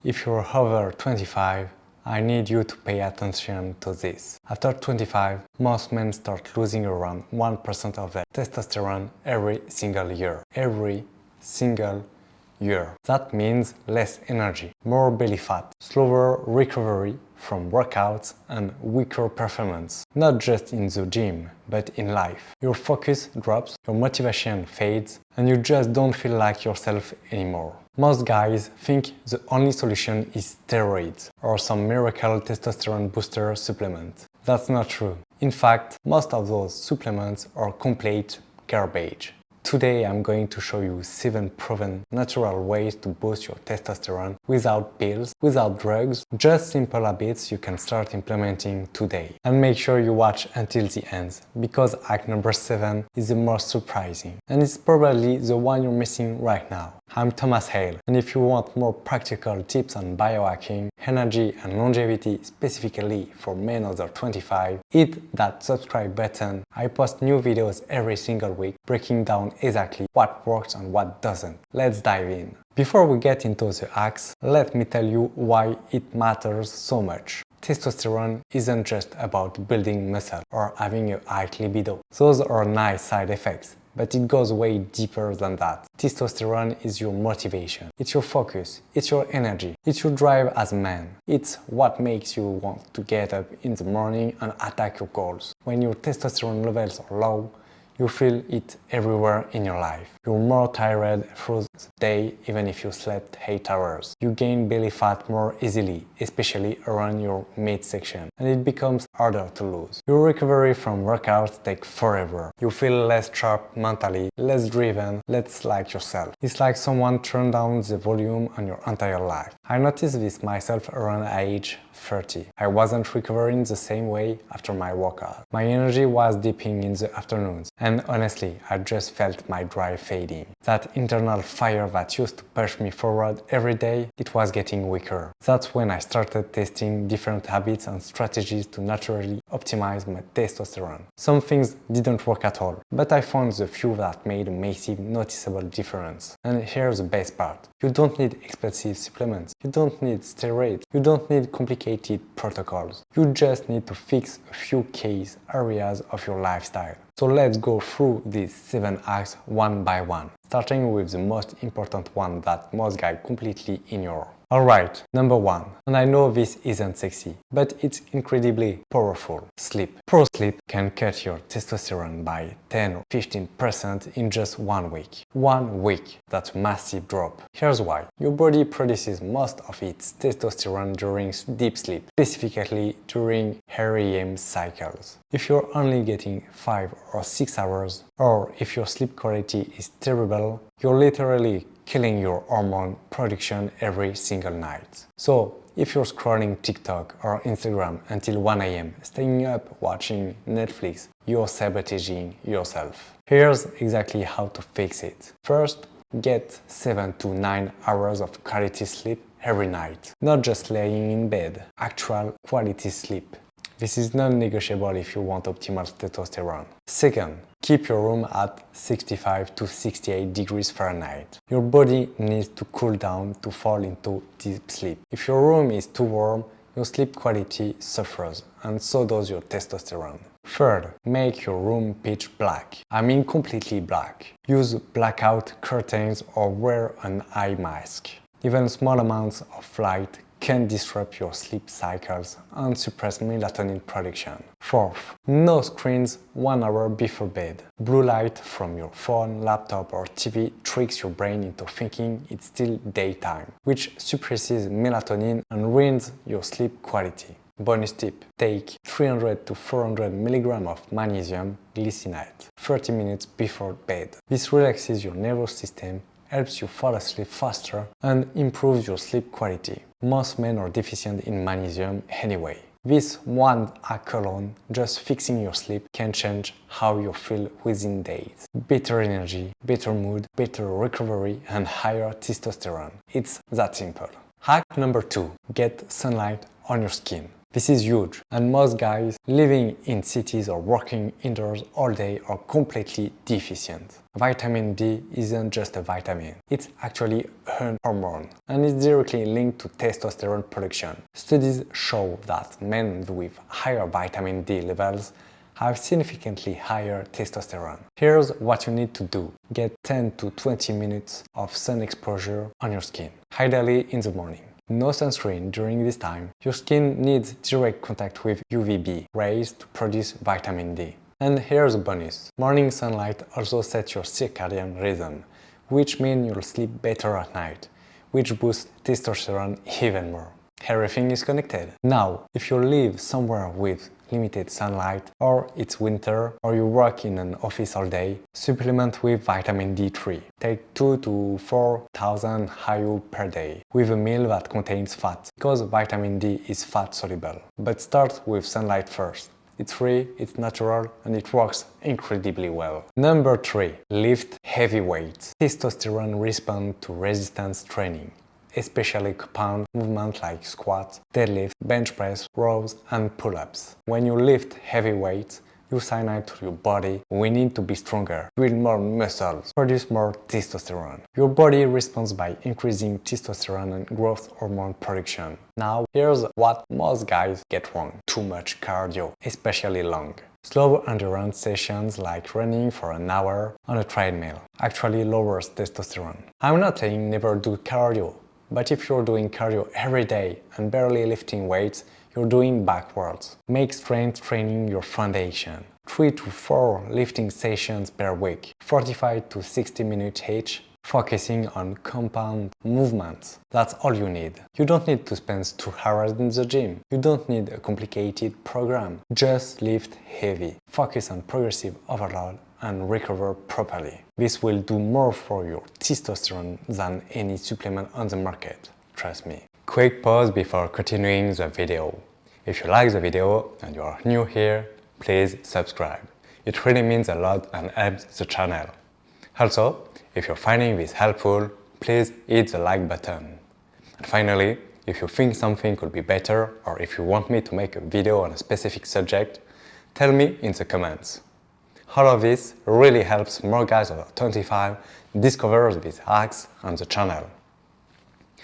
If you're over 25, I need you to pay attention to this. After 25, most men start losing around 1% of their testosterone every single year. Every single year. That means less energy, more belly fat, slower recovery from workouts and weaker performance. Not just in the gym, but in life. Your focus drops, your motivation fades, and you just don't feel like yourself anymore. Most guys think the only solution is steroids or some miracle testosterone booster supplement. That's not true. In fact, most of those supplements are complete garbage. Today I'm going to show you 7 proven natural ways to boost your testosterone without pills, without drugs, just simple habits you can start implementing today. And make sure you watch until the end, because hack number 7 is the most surprising. And it's probably the one you're missing right now. I'm Thomas Hale, and if you want more practical tips on biohacking, energy and longevity specifically for men under 25, hit that subscribe button. I post new videos every single week breaking down exactly what works and what doesn't. Let's dive in. Before we get into the hacks, let me tell you why it matters so much. Testosterone isn't just about building muscle or having a high libido. Those are nice side effects, but it goes way deeper than that. Testosterone is your motivation, it's your focus, it's your energy, it's your drive as a man. It's what makes you want to get up in the morning and attack your goals. When your testosterone levels are low, you feel it everywhere in your life. You're more tired through the day even if you slept 8 hours. You gain belly fat more easily, especially around your midsection, and it becomes harder to lose. Your recovery from workouts takes forever. You feel less sharp mentally, less driven, less like yourself. It's like someone turned down the volume on your entire life. I noticed this myself around age 30. I wasn't recovering the same way after my workout. My energy was dipping in the afternoons, and honestly, I just felt my drive fading. That internal fire that used to push me forward every day, it was getting weaker. That's when I started testing different habits and strategies to naturally optimize my testosterone. Some things didn't work at all, but I found the few that made a massive noticeable difference. And here's the best part. You don't need expensive supplements. You don't need steroids. You don't need complicated protocols. You just need to fix a few key areas of your lifestyle. So let's go through these 7 hacks one by one, starting with the most important one that most guys completely ignore. Alright, number 1. And I know this isn't sexy, but it's incredibly powerful. Sleep. Poor sleep can cut your testosterone by 10 or 15% in just 1 week. 1 week, that's a massive drop. Here's why. Your body produces most of its testosterone during deep sleep, specifically during REM cycles. If you're only getting 5 or 6 hours, or if your sleep quality is terrible, you're literally killing your hormone production every single night. So, if you're scrolling TikTok or Instagram until 1 AM, staying up watching Netflix, you're sabotaging yourself. Here's exactly how to fix it. First, get 7 to 9 hours of quality sleep every night. Not just laying in bed, actual quality sleep. This is non-negotiable if you want optimal testosterone. Second, keep your room at 65 to 68 degrees Fahrenheit. Your body needs to cool down to fall into deep sleep. If your room is too warm, your sleep quality suffers, and so does your testosterone. Third, make your room pitch black. I mean completely black. Use blackout curtains or wear an eye mask. Even small amounts of light can disrupt your sleep cycles and suppress melatonin production. Fourth, no screens 1 hour before bed. Blue light from your phone, laptop or TV tricks your brain into thinking it's still daytime, which suppresses melatonin and ruins your sleep quality. Bonus tip, take 300 to 400 mg of magnesium glycinate 30 minutes before bed. This relaxes your nervous system, helps you fall asleep faster, and improves your sleep quality. Most men are deficient in magnesium anyway. This one hack alone, just fixing your sleep, can change how you feel within days. Better energy, better mood, better recovery, and higher testosterone. It's that simple. Hack number 2. Get sunlight on your skin. This is huge, and most guys living in cities or working indoors all day are completely deficient. Vitamin D isn't just a vitamin, it's actually a hormone, and it's directly linked to testosterone production. Studies show that men with higher vitamin D levels have significantly higher testosterone. Here's what you need to do. Get 10 to 20 minutes of sun exposure on your skin, ideally in the morning. No sunscreen during this time. Your skin needs direct contact with UVB rays to produce vitamin D. And here's a bonus. Morning sunlight also sets your circadian rhythm, which means you'll sleep better at night, which boosts testosterone even more. Everything is connected. Now, if you live somewhere with limited sunlight, or it's winter, or you work in an office all day, supplement with vitamin D3. Take 2 to 4,000 IU per day, with a meal that contains fat, because vitamin D is fat soluble. But start with sunlight first. It's free, it's natural, and it works incredibly well. Number 3. Lift heavy weights. Testosterone responds to resistance training, especially compound movements like squats, deadlift, bench press, rows, and pull-ups. When you lift heavy weights, you signal to your body, we need to be stronger, build more muscles, produce more testosterone. Your body responds by increasing testosterone and growth hormone production. Now, here's what most guys get wrong. Too much cardio, especially long. Slow endurance sessions like running for an hour on a treadmill actually lowers testosterone. I'm not saying never do cardio, but if you're doing cardio every day and barely lifting weights, you're doing backwards. Make strength training your foundation. 3 to 4 lifting sessions per week, 45 to 60 minutes each, focusing on compound movements. That's all you need. You don't need to spend 2 hours in the gym. You don't need a complicated program. Just lift heavy. Focus on progressive overload and recover properly. This will do more for your testosterone than any supplement on the market, trust me. Quick pause before continuing the video. If you like the video and you are new here, please subscribe. It really means a lot and helps the channel. Also, if you're finding this helpful, please hit the like button. And finally, if you think something could be better or if you want me to make a video on a specific subject, tell me in the comments. All of this really helps more guys over 25 discover these hacks on the channel.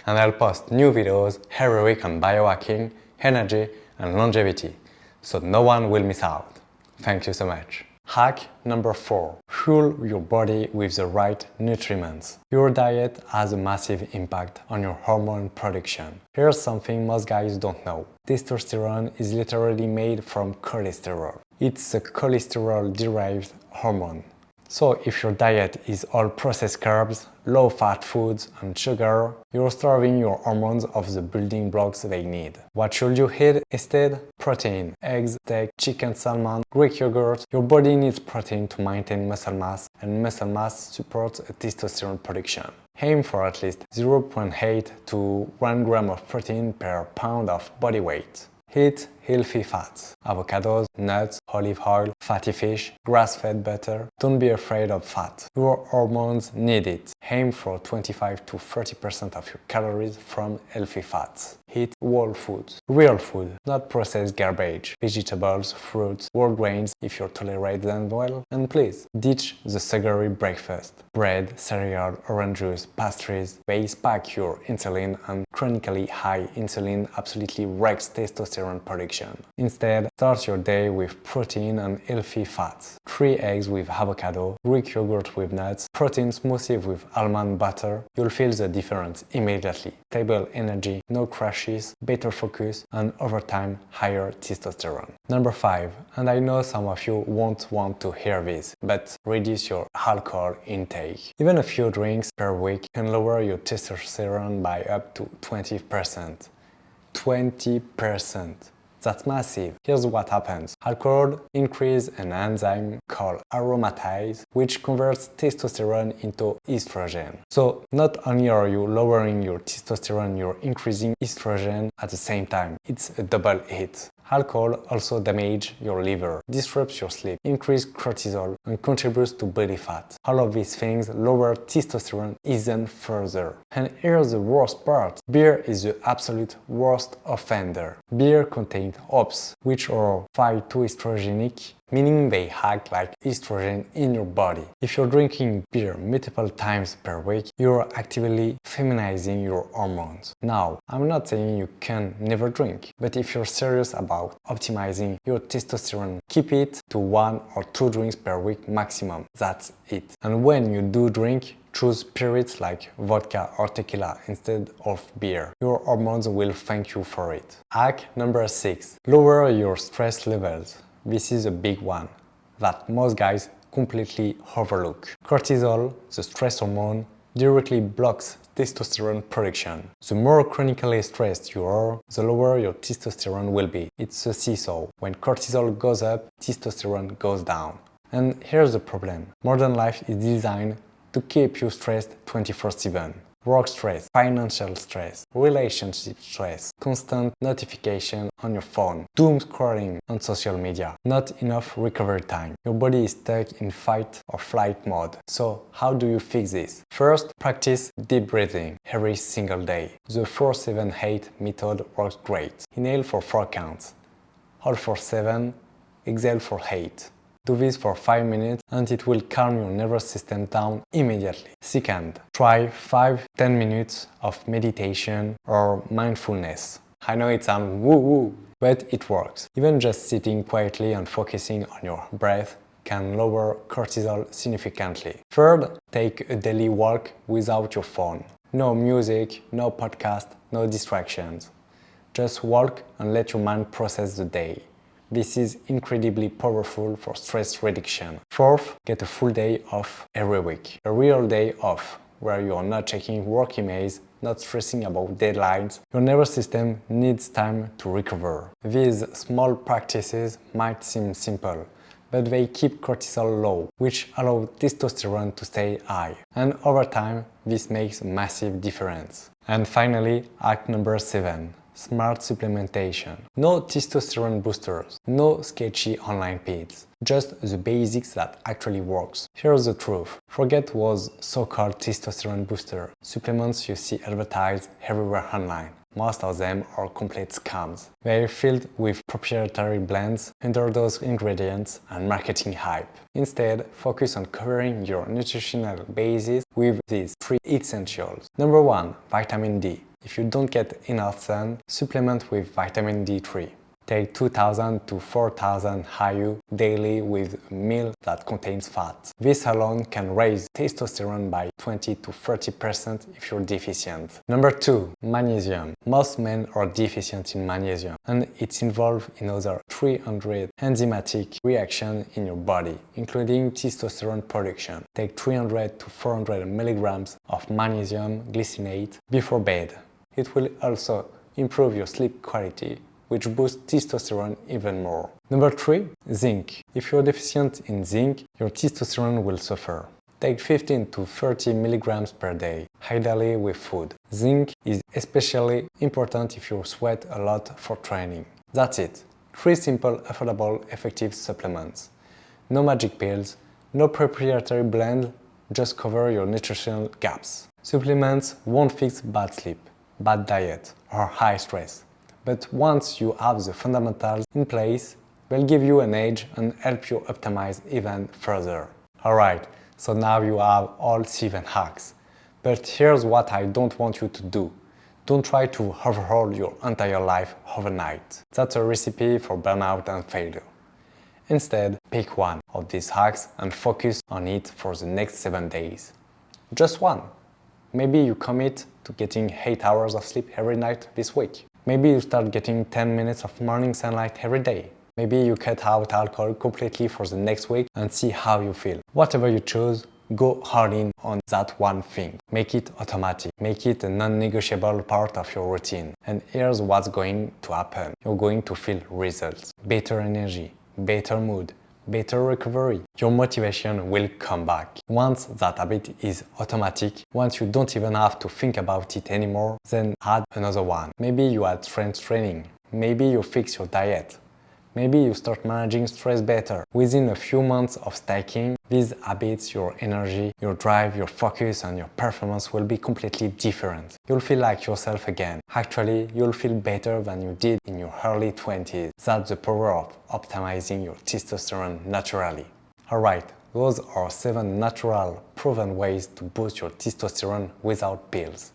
And I'll post new videos every week on biohacking, energy and longevity, so no one will miss out. Thank you so much. Hack number 4. Fuel your body with the right nutriments. Your diet has a massive impact on your hormone production. Here's something most guys don't know. Testosterone is literally made from cholesterol. It's a cholesterol-derived hormone. So if your diet is all processed carbs, low-fat foods and sugar, you're starving your hormones of the building blocks they need. What should you eat instead? Protein, eggs, steak, chicken, salmon, Greek yogurt. Your body needs protein to maintain muscle mass, and muscle mass supports testosterone production. Aim for at least 0.8 to 1 gram of protein per pound of body weight. Eat healthy fats, avocados, nuts, olive oil, fatty fish, grass-fed butter. Don't be afraid of fat. Your hormones need it. Aim for 25 to 30% of your calories from healthy fats. Eat whole foods, real food, not processed garbage, vegetables, fruits, whole grains if you tolerate them well, and please, ditch the sugary breakfast. Bread, cereal, orange juice, pastries, they spike your insulin, and chronically high insulin absolutely wrecks testosterone production. Instead, start your day with protein and healthy fats. 3 eggs with avocado, Greek yogurt with nuts, protein smoothie with almond butter. You'll feel the difference immediately. Stable energy, no crashes, better focus, and over time, higher testosterone. Number 5, and I know some of you won't want to hear this, but reduce your alcohol intake. Even a few drinks per week can lower your testosterone by up to 20%. 20%. That's massive. Here's what happens. Alcohol increases an enzyme called aromatase, which converts testosterone into estrogen. So not only are you lowering your testosterone, you're increasing estrogen at the same time. It's a double hit. Alcohol also damages your liver, disrupts your sleep, increases cortisol, and contributes to body fat. All of these things lower testosterone even further. And here's the worst part. Beer is the absolute worst offender. Beer contains hops, which are phytoestrogenic, meaning they act like estrogen in your body. If you're drinking beer multiple times per week, you're actively feminizing your hormones. Now, I'm not saying you can never drink, but if you're serious about optimizing your testosterone, keep it to 1 or 2 drinks per week maximum. That's it. And when you do drink, choose spirits like vodka or tequila instead of beer. Your hormones will thank you for it. Hack number 6. Lower your stress levels. This is a big one that most guys completely overlook. Cortisol, the stress hormone, directly blocks testosterone production. The more chronically stressed you are, the lower your testosterone will be. It's a seesaw. When cortisol goes up, testosterone goes down. And here's the problem. Modern life is designed to keep you stressed 24/7. Work stress, financial stress, relationship stress, constant notification on your phone, doom scrolling on social media, not enough recovery time. Your body is stuck in fight or flight mode. So how do you fix this? First, practice deep breathing every single day. The 4-7-8 method works great. Inhale for 4 counts, hold for 7, exhale for 8. Do this for 5 minutes and it will calm your nervous system down immediately. Second, try 5-10 minutes of meditation or mindfulness. I know it sounds woo-woo, but it works. Even just sitting quietly and focusing on your breath can lower cortisol significantly. Third, take a daily walk without your phone. No music, no podcast, no distractions. Just walk and let your mind process the day. This is incredibly powerful for stress reduction. Fourth, get a full day off every week. A real day off, where you are not checking work emails, not stressing about deadlines. Your nervous system needs time to recover. These small practices might seem simple, but they keep cortisol low, which allows testosterone to stay high. And over time, this makes a massive difference. And finally, hack number 7. Smart supplementation. No testosterone boosters, no sketchy online feeds, just the basics that actually works. Here's the truth. Forget those so-called testosterone booster supplements you see advertised everywhere online. Most of them are complete scams. They are filled with proprietary blends, underdosed ingredients, and marketing hype. Instead, focus on covering your nutritional basis with these 3 essentials. Number 1, vitamin D. If you don't get enough sun, supplement with vitamin D3. Take 2000 to 4000 IU daily with a meal that contains fat. This alone can raise testosterone by 20 to 30% if you're deficient. Number 2, magnesium. Most men are deficient in magnesium, and it's involved in over 300 enzymatic reactions in your body, including testosterone production. Take 300 to 400 milligrams of magnesium glycinate before bed. It will also improve your sleep quality, which boosts testosterone even more. Number 3, zinc. If you're deficient in zinc, your testosterone will suffer. Take 15 to 30 milligrams per day, ideally with food. Zinc is especially important if you sweat a lot for training. That's it. 3 simple, affordable, effective supplements. No magic pills, no proprietary blend, just cover your nutritional gaps. Supplements won't fix bad sleep, bad diet, or high stress. But once you have the fundamentals in place, they'll give you an edge and help you optimize even further. Alright, so now you have all 7 hacks. But here's what I don't want you to do. Don't try to overhaul your entire life overnight. That's a recipe for burnout and failure. Instead, pick one of these hacks and focus on it for the next 7 days. Just one. Maybe you commit to getting 8 hours of sleep every night this week. Maybe you start getting 10 minutes of morning sunlight every day. Maybe you cut out alcohol completely for the next week and see how you feel. Whatever you choose, go all in on that one thing. Make it automatic. Make it a non-negotiable part of your routine. And here's what's going to happen. You're going to feel results. Better energy, better mood, better recovery. Your motivation will come back. Once that habit is automatic, once you don't even have to think about it anymore, then add another one. Maybe you add strength training. Maybe you fix your diet. Maybe you start managing stress better. Within a few months of sticking these habits, your energy, your drive, your focus and your performance will be completely different. You'll feel like yourself again. Actually, you'll feel better than you did in your early 20s. That's the power of optimizing your testosterone naturally. Alright, those are 7 natural, proven ways to boost your testosterone without pills,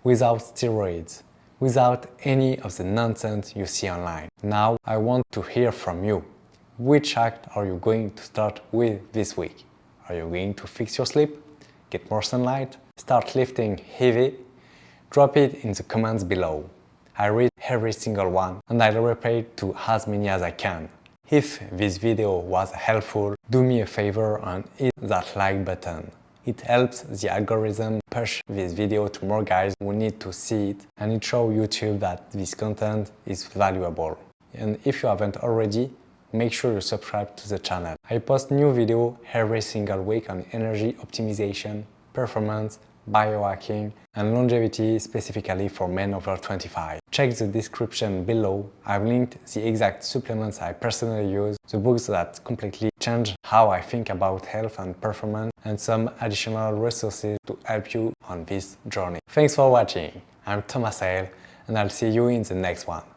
without steroids, without any of the nonsense you see online. Now I want to hear from you. Which act are you going to start with this week? Are you going to fix your sleep? Get more sunlight? Start lifting heavy? Drop it in the comments below. I read every single one and I'll reply to as many as I can. If this video was helpful, do me a favor and hit that like button. It helps the algorithm push this video to more guys who need to see it, and it shows YouTube that this content is valuable. And if you haven't already, make sure you subscribe to the channel. I post new videos every single week on energy optimization, performance, biohacking and longevity, specifically for men over 25. Check the description below. I've linked the exact supplements I personally use, the books that completely change how I think about health and performance, and some additional resources to help you on this journey. Thanks for watching. I'm Thomas Hale, and I'll see you in the next one.